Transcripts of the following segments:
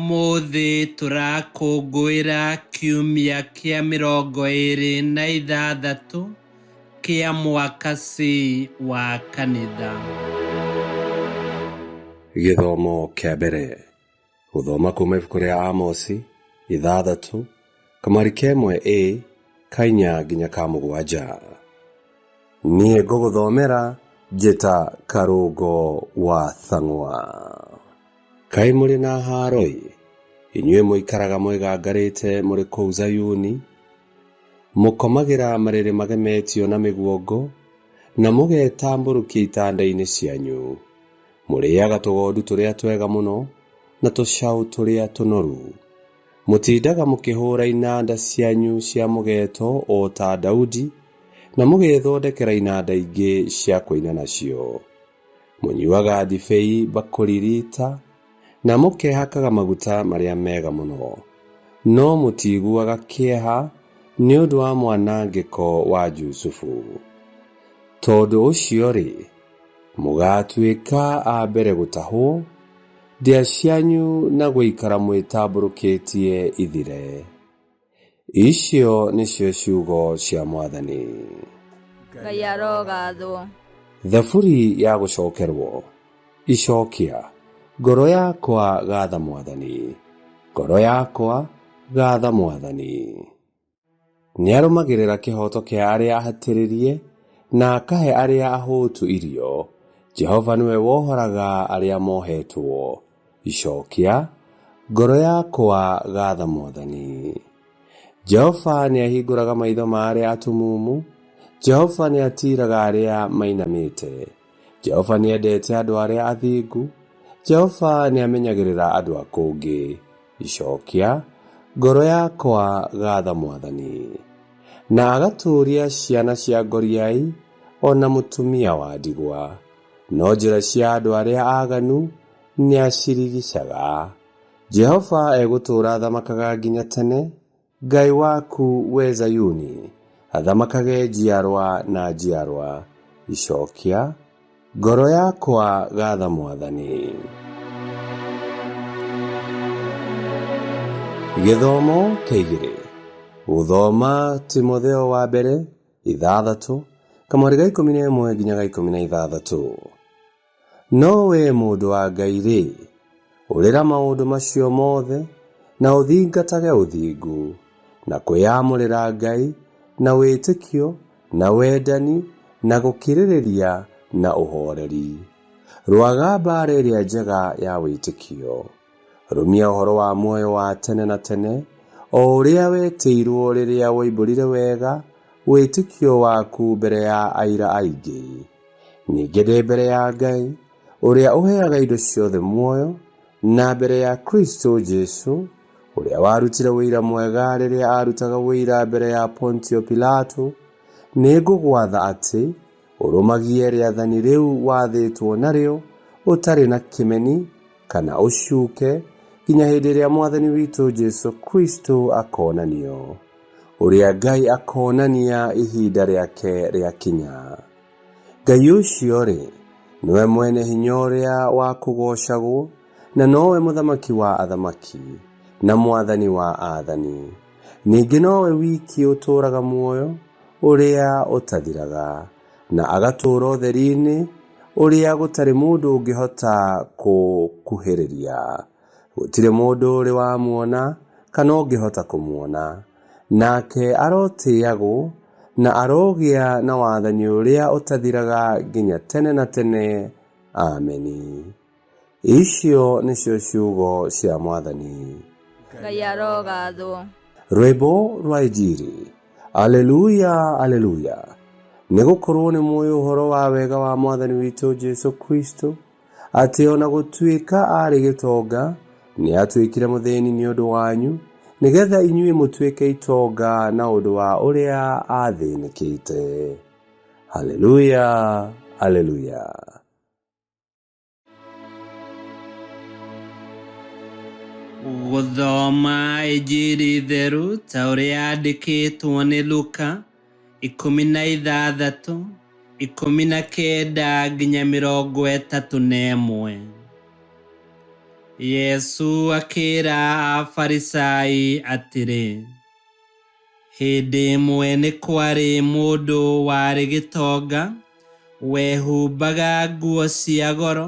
Umuthi turakũngũĩra kiumia kĩa 26 kĩa mwaka C wa kanitha. Gĩthomo kĩa mbere. Gũthoma kuuma ibuku rĩa Amosi 6 kamari kemwe A kainya nginya ka mũgwanja. Niĩ ngũgũthomera njĩta Karũngo wa Thang'wa. Kaĩ mũrĩ na haroi, inyuĩ mũikaraga mwĩgangarĩte mũrĩ kũu Zayuni, mũkomagĩra marĩrĩ magemetio na mĩguongo, na mũgetambũrũkia itanda-inĩ cianyu, mũrĩaga tũgondu tũrĩa twega mũno na tũcaũ tũrĩa tũnoru, mũtindaga mũkĩhũra inanda cianyu cia mũgeeto o ta Daudi, na mũgethondekera inanda ingĩ cia kũina nacio, mũnyuaga ndibei bakũri rita, na mũkehakaga maguta marĩa mega mũno, no mũtiguaga kĩeha nĩ ũndũ wa mwanangĩko wa Jusufu. Tondũ ũcio-rĩ, mũgatuĩka a mbere gũtahwo, ndĩa cianyu na gũikara mwĩtambũrũkĩtie ithire. Icio nĩcio ciugo cia Mwathani. Ngai arogathwo. Thaburi ya gũcokerwo. Icokia. Ngoro yakwa gatha Mwathani. Ngoro yakwa gatha Mwathani. Nĩarũmagĩrĩra kĩhoto kĩa arĩa ahatĩrĩrie, na akahe arĩa ahũtu irio. Jehova nĩwe wohoraga arĩa mohetwo. Icokia. Ngoro yakwa gatha Mwathani. Jehova nĩahingũraga maitho ma arĩa atumumu. Jehova nĩatiraga arĩa mainamĩte. Jehova nĩendete andũ arĩa athingu. Jehova nĩamenyagĩrĩra andũ akũngĩ. Icokia. Ngoro yakwa gatha Mwathani. Na agatũũria ciana cia ngoriai, ona mũtumia wa ndigwa. No njĩra cia andũ arĩa aaganu nĩacirigicaga. Jehova egũtũũra athamakaga nginya tene. Ngai waku we Zayuni athamakage njiarwa na njiarwa. Icokia. Ngoro yakwa gatha Mwathani. Gĩthomo kĩigĩrĩ. Gũthoma Timotheo wa mbere 6 kamari ga 11 nginya ga 16. No we mũndũ wa Ngai-rĩ, ũrĩra maũndũ macio mothe, na ũthingatage ũthingu, na kwĩyamũrĩra Ngai, na wĩtĩkio, na wendani, na gũkirĩrĩria, na ũhoreri. Rwaga mbaara ĩrĩa njega ya wĩtĩkio. Rũmia ũhoro wa muoyo wa tene na tene, o ũrĩa wetĩirwo rĩrĩa woimbũrire wega wĩtĩkio waku mbere ya aira aingĩ. Ningĩ ndĩ mbere ya Ngai, ũrĩa ũheaga indo ciothe muoyo, na mbere ya Kristo Jesu, ũrĩa warutire wĩira mwega rĩrĩa arutaga wĩira mbere ya Pontio Pilato, nĩngũgwatha atĩ ũrũmagie rĩathani rĩu wathĩtwo narĩo, ũtarĩ na kĩmeni kana ũcuke, nginya hĩndĩ ĩrĩa Mwathani witũ Jesu Kristo akonanio, ũrĩa Ngai akonania ihinda rĩake rĩakinya. Ngai ũcio-rĩ, nĩwe mwene hinya ũrĩa wa kũgocagwo, na nowe mũthamaki wa athamaki, na mwathani wa aathani. Ningĩ nowe wiki ũtũũraga muoyo, ũrĩa ũtathiraga, na agatũũra ũtheri-inĩ, ũrĩa gũtarĩ mũndũ ũngĩhota kũkuhĩrĩria. Gũtirĩ mũndũ ũrĩ wamuona, kana ũngĩhota kũmuona. Nake arotĩĩagwo, na arogĩa na wathani ũrĩa ũtathiraga nginya tene na tene. Ameni. Icio nĩcio ciugo cia Mwathani. Ngai arogathwo. Rwĩmbo rwa Injili. Aleluya, aleluya. Nĩgũkorwo nĩ mũĩ ũhoro wa wega wa Mwathani witũ Jesu Kristo, atĩ ona gũtuĩka arĩ gĩtonga, nĩatuĩkire mũthĩni nĩ ũndũ wanyu, nĩgetha inyuĩ mũtuĩke itonga na ũndũ wa ũrĩa athĩnĩkĩte. Haleluya, haleluya. Gũthoma Injili theru ta ũrĩa yandĩkĩtwo nĩ Luka 16 19 nginya 31. Yesu akĩra Afarisai atĩrĩ, hĩndĩ ĩmwe nĩ kwarĩ mũndũ warĩ gĩtonga, wehumbaga nguo cia goro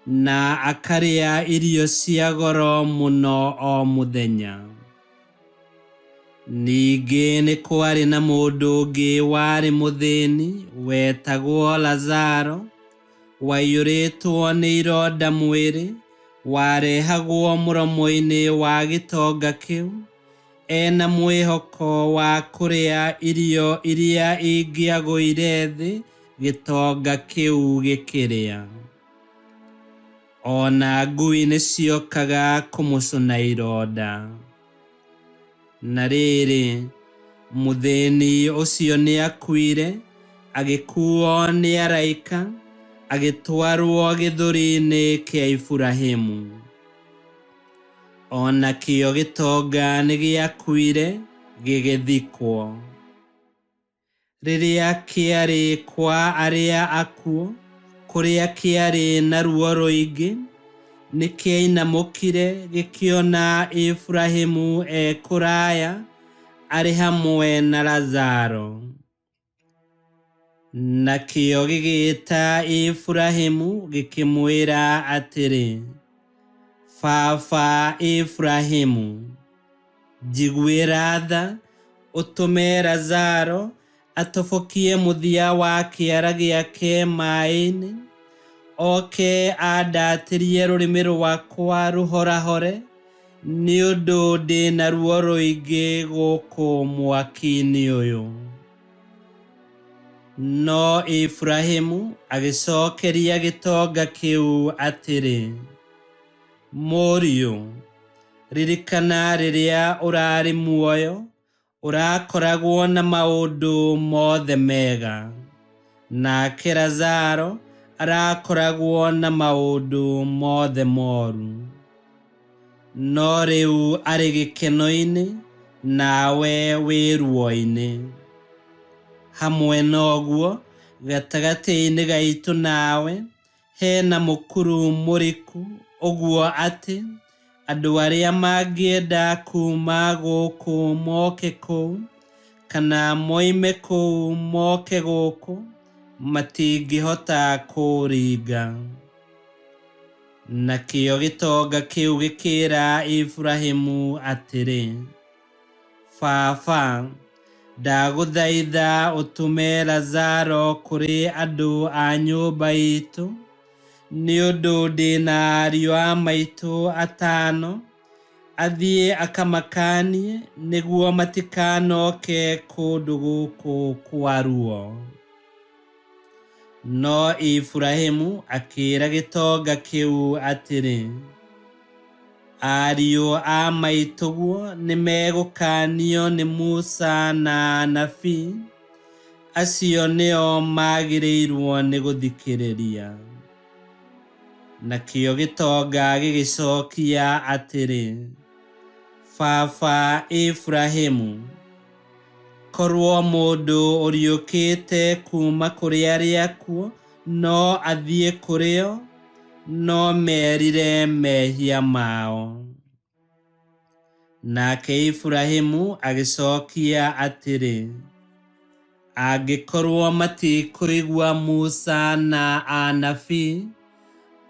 na akarĩa irio cia goro mũno o mũthenya. Ningĩ nĩ kwarĩ na mũndũ ũngĩ warĩ mũthĩni wetagwo Lazaro, waiyũrĩtwo nĩ ironda mwĩrĩ, warehagwo mũromo-inĩ wa gĩtonga kĩu, ena mwĩhoko wa kũrĩa irio iria ingĩagũire thĩ gĩtonga kĩu gĩkĩrĩa. Ona ngui nĩ ciokaga kũmũcũna ironda. Na rĩrĩ, mũthĩni ũcio nĩ akuire, agĩkuo nĩ araika, agĩtwarwo gĩthũri-inĩ kĩa Iburahĩmu. Ona kĩo gĩtonga nĩ gĩakuire, gĩgĩthikwo. Rĩrĩa kĩarĩ kwa arĩa akuũ, kũrĩa kĩarĩ na ruo rũingĩ, nĩ kĩainamũkire gĩkĩona Iburahĩmu kũraya, arĩ hamwe na Lazaro. Nakĩo gĩgĩĩta Iburahĩmu gĩkĩmwĩra atĩrĩ, baba Iburahĩmu, njiguĩra tha, ũtũme Lazaro atobokie mũthia wa kĩara gĩake maĩ-inĩ, oke andatĩrie rũrĩmĩ rwakwa rũhorahore, nĩ ũndũ ndĩna ruo rũingĩ gũkũ mwaki-inĩ ũyũ. No Iburahĩmu agĩcokeria gĩtonga kĩu atĩrĩ, mũriũ, ririkana rĩrĩa ũrarĩ muoyo, ũrakoragwo na maũndũ mothe mega, nake Lazaro arakoragwo na maũndũ mothe moru. No rĩu arĩ gĩkeno-inĩ, nawe wĩ ruo-inĩ. Hamwe noguo, gatagatĩ-inĩ gaitũ nawe, hena mũkuru mũriku, ũguo atĩ, andũ arĩa mangĩenda kuma gũkũ moke kũu, kana moime kũu moke gũkũ, matingĩhota kũũringa. Nakĩo gĩtonga kĩu gĩkĩra Iburahĩmu atĩrĩ, baba, ndagũthaitha ũtũme Lazaro kũrĩ andũ a nyũmba itũ, nĩ ũndũ ndĩna ariũ a maitũ atano, athiĩ akamakanie nĩguo matikanoke kũndũ gũkũ kwa ruo. No Iburahĩmu akĩra gĩtonga kĩu atĩrĩ, ariũ a maitũguo nĩ megũkanio nĩ Musa na anabii, acio nĩo magĩrĩirwo nĩ gũthikĩrĩria. Nakĩo gĩtonga gĩgĩcokia atĩrĩ, baba Iburahĩmu, korwo mũndũ ũriũkĩte kuma kũrĩ arĩa akuũ no athiĩ kũrĩ o, no merire mehia mao. Nake Iburahĩmu agĩcokia atĩrĩ, angĩkorwo matikũigua Musa na anabii,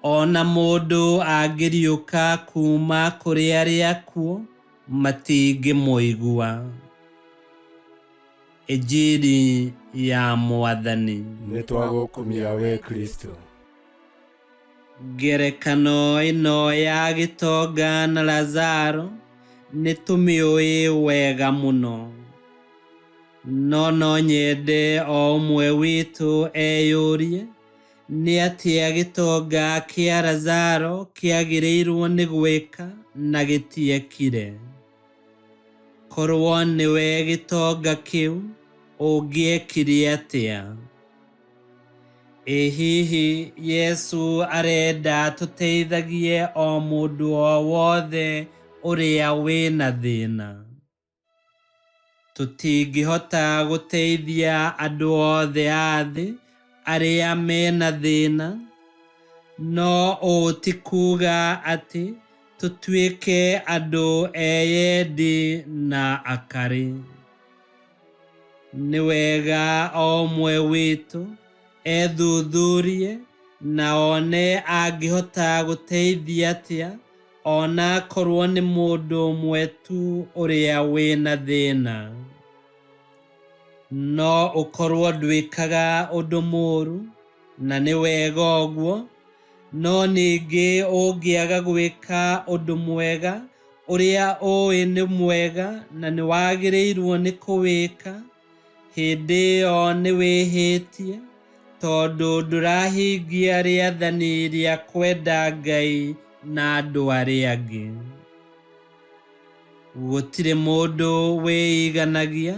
ona mũndũ angĩriũka kuma kũrĩ arĩa akuũ, matingĩmũigua. Injili ya Mwathani. Nĩtwagũkumia we Kristo. Ngerekano ĩno ya gĩtonga na Lazaro nĩtũmĩũĩ wega mũno. No nyende o ũmwe witũ eyũrie, nĩ atĩa gĩtonga kĩa Lazaro kĩagĩrĩirwo nĩ gwĩka na gĩtiekire. Korwo nĩwe gĩtonga kĩu, ũngĩekire atĩa? Ĩ hihi Yesu arenda tũteithagie o mũndũ o wothe ũrĩa wĩna thĩna? Tũtingĩhota gũteithia andũ othe a thĩ arĩa mena thĩna, no ũũ ti kuuga atĩ tũtuĩke andũ eyendi na akari. Nĩ wega o ũmwe witũ ethuthurie na one angĩhota gũteithia atĩa ona korwo nĩ mũndũ ũmwe tu ũrĩa wĩna thĩna. No ũkorwo ndwĩkaga ũndũ mũũru na nĩ wega ũguo, no ningĩ ũngĩaga gwĩka ũndũ mwega ũrĩa ũĩ nĩ mwega na nĩ wagĩrĩirwo nĩ kũwĩka, hĩndĩ ĩyo nĩ wĩhĩtie tondũ ndũrahingia rĩathani rĩa kwenda Ngai na andũ arĩa angĩ. Gũtirĩ mũndũ wĩiganagia,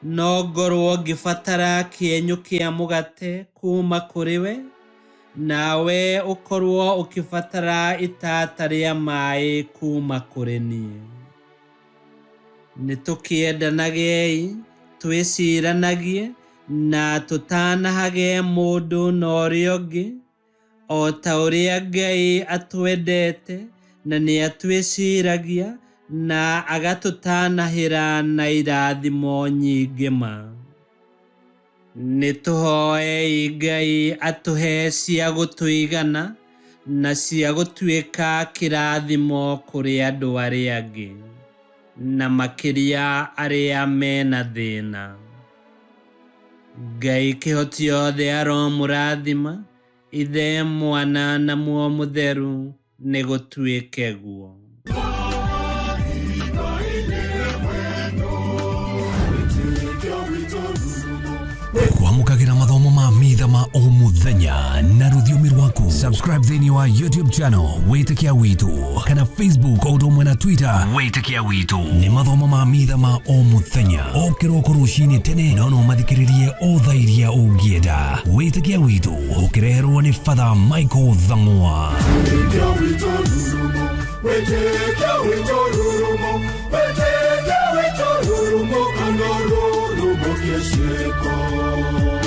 no ngorwo ngĩbatara kĩenyũ kĩa mũgate kuma kũrĩ we, nawe ũkorwo ũkĩbatara itata rĩa maĩ kuma kũrĩ niĩ. Nĩtũkĩendanagei, twĩciranagie na tũtanahage mũndũ na ũrĩa ũngĩ, o ta ũrĩa Ngai atwendete na nĩ atwĩciragia na agatũtanahĩra na irathimo nyingĩ ma. Nĩtũhoei Ngai atũhe cia gũtũigana na cia gũtuĩka kĩrathimo kũrĩ andũ arĩa angĩ, na makĩria arĩa mena thĩna. Ngai kĩhoti othe aromũrathima, Ithe, Mwana na Muoyo Mũtheru, nĩ gũtuĩke guo. Kwamũkagĩra mathomo ma mitha ma o mũthenya na rũthiomi rwaku. Subscribe thĩinĩ wa YouTube channel Wĩtĩkia Witũ, kana Facebook o ũndũ ũmwe na Twitter Wĩtĩkia Witũ. Nĩ mathomo ma mitha ma o mũthenya, o kĩroko rũcinĩ tene, no mathikĩrĩrie o thaa iria ũngĩenda. Wĩtĩkia Witũ ũkĩreherwo nĩ Father Michael Thang'wa. Wĩtĩkia Witũ rurumo, Wĩtĩkia Witũ rurumo, Wĩtĩkia Witũ rurumo, kana rurumo kĩciko.